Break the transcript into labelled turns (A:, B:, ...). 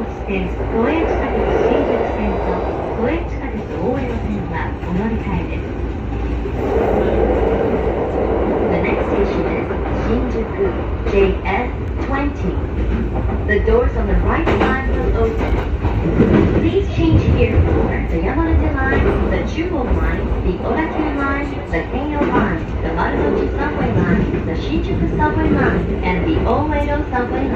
A: ちて都営地下鉄新宿線と都営地下鉄大江戸線はお乗り換えです。The next station is Shinjuku JF20. The doors on the right side will open. Please change here for the Yamanote Line, the Chuo Line, the Orakyu Line, the Keio Line, the Marunochi Subway Line, the Shinjuku Subway Line, and the Oedo Subway Line.